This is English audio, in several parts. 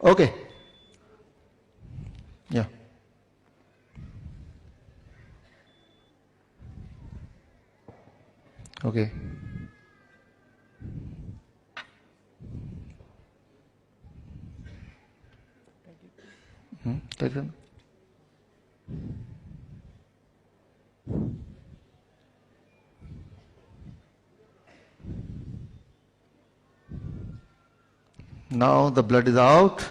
Okay. Yeah. Okay. Take them. Now the blood is out.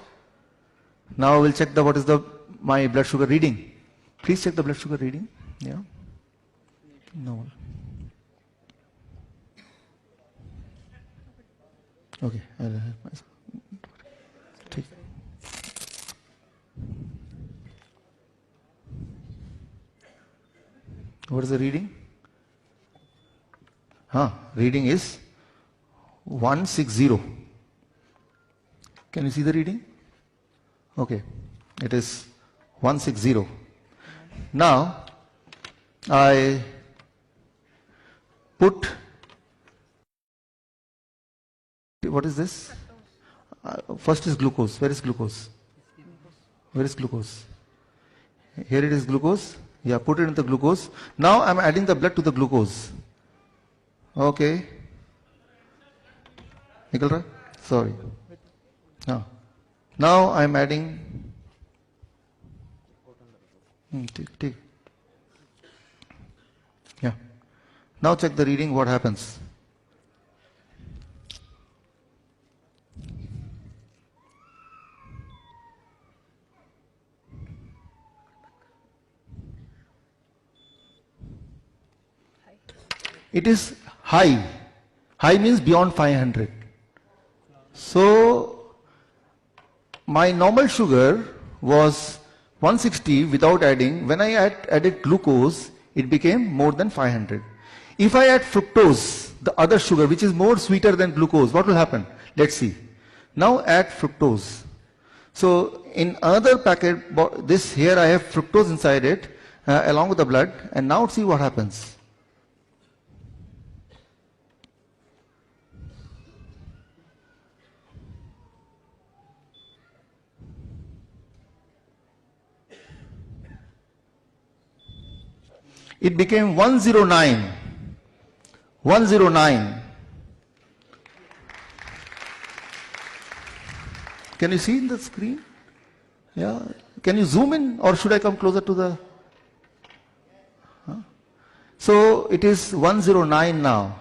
Now we'll check what is my blood sugar reading. Please check the blood sugar reading. Yeah. No. Okay. I'll help myself. Take. What is the reading? Reading is 160. Can you see the reading? Okay. It is 160. Now, I put, what is this? First is glucose. Where is glucose? Where is glucose? Here it is glucose. Yeah, put it in the glucose. Now I am adding the blood to the glucose. Okay. Nikal Ra? Sorry. Now I am adding. Take. Yeah. Now check the reading. What happens? It is high. High means beyond 500. So my normal sugar was 160 without adding. When I added glucose, it became more than 500. If I add fructose, the other sugar which is more sweeter than glucose, what will happen? Let's see. Now add fructose. So in another packet, this here I have fructose inside it along with the blood, and now see what happens. It became 109. 109. Can you see in the screen? Yeah. Can you zoom in, or should I come closer to the? So it is 109 now.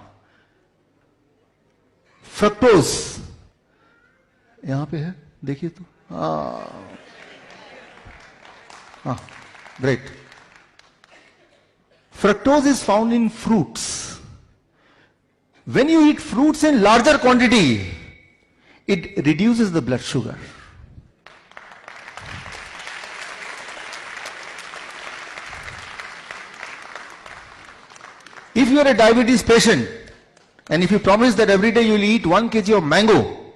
Fructose. यहाँ पे है, देखिए तो. Great. Fructose is found in fruits. When you eat fruits in larger quantity, it reduces the blood sugar. If you are a diabetes patient, and if you promise that every day you will eat 1 kg of mango,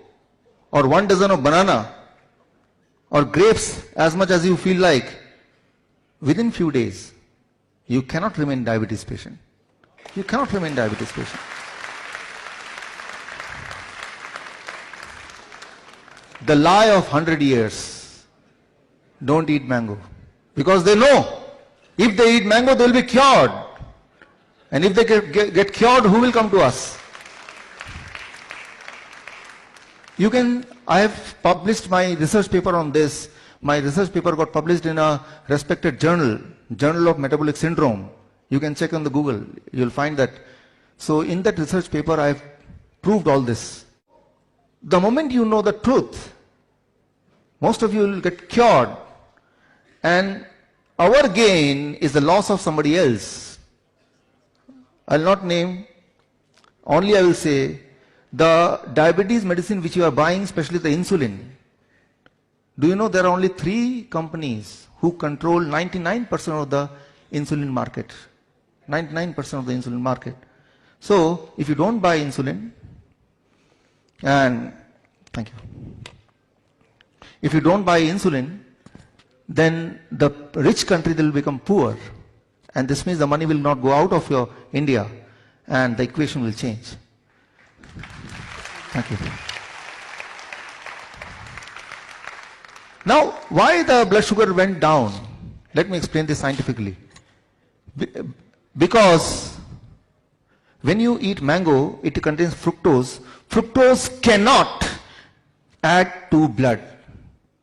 or 1 dozen of banana, or grapes as much as you feel like, within few days, you cannot remain diabetes patient. You cannot remain diabetes patient. The lie of 100 years. Don't eat mango. Because they know, if they eat mango, they will be cured. And if they get cured, who will come to us? I have published my research paper on this. My research paper got published in a respected journal, Journal of Metabolic Syndrome. You can check on the Google, you'll find that. So in that research paper, I've proved all this. The moment you know the truth, most of you will get cured. And our gain is the loss of somebody else. I'll not name, only I will say, the diabetes medicine which you are buying, especially the insulin. Do you know there are only 3 companies who control 99% of the insulin market? 99% of the insulin market. So, if you don't buy insulin, and thank you. If you don't buy insulin, then the rich country will become poor. And this means the money will not go out of your India, and the equation will change. Thank you. Now, why the blood sugar went down? Let me explain this scientifically. Because when you eat mango, it contains fructose. Fructose cannot add to blood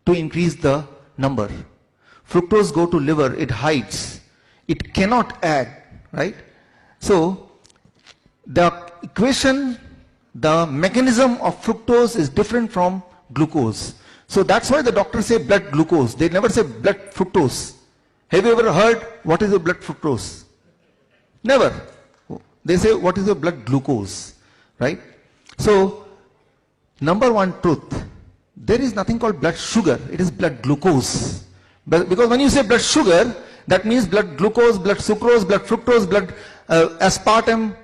to increase the number. Fructose go to liver, it hides. It cannot add, right? So, the equation, the mechanism of fructose is different from glucose. So that's why the doctors say blood glucose. They never say blood fructose. Have you ever heard what is your blood fructose? Never. They say what is your blood glucose, right? So, number one truth, there is nothing called blood sugar, it is blood glucose. But because when you say blood sugar, that means blood glucose, blood sucrose, blood fructose, blood aspartame,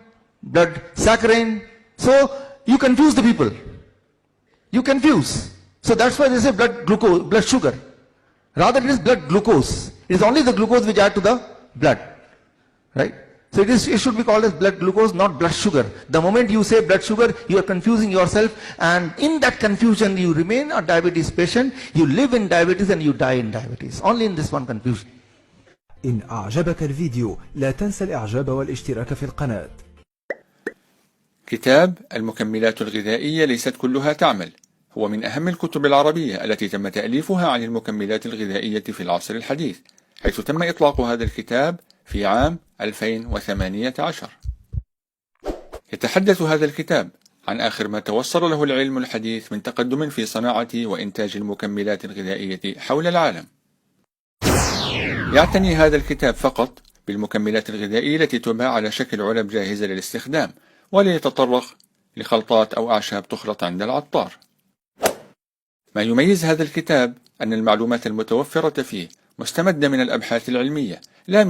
blood saccharin. So, you confuse the people. You confuse. So that's why they say blood glucose, blood sugar. Rather it is blood glucose. It is only the glucose which add to the blood. Right? So it should be called as blood glucose, not blood sugar. The moment you say blood sugar, you are confusing yourself, and in that confusion you remain a diabetes patient, you live in diabetes and you die in diabetes. Only in this one confusion. إن أعجبك الفيديو لا تنسى الإعجاب والاشتراك في القناة. كتاب المكملات الغذائية ليست كلها تعمل هو من أهم الكتب العربية التي تم تأليفها عن المكملات الغذائية في العصر الحديث، حيث تم إطلاق هذا الكتاب في عام 2018. يتحدث هذا الكتاب عن آخر ما توصل له العلم الحديث من تقدم في صناعة وإنتاج المكملات الغذائية حول العالم. يعتني هذا الكتاب فقط بالمكملات الغذائية التي تباع على شكل علب جاهزة للاستخدام، ولا يتطرق لخلطات أو أعشاب تخلط عند العطار. ما يميز هذا الكتاب أن المعلومات المتوفرة فيه مستمدة من الأبحاث العلمية لا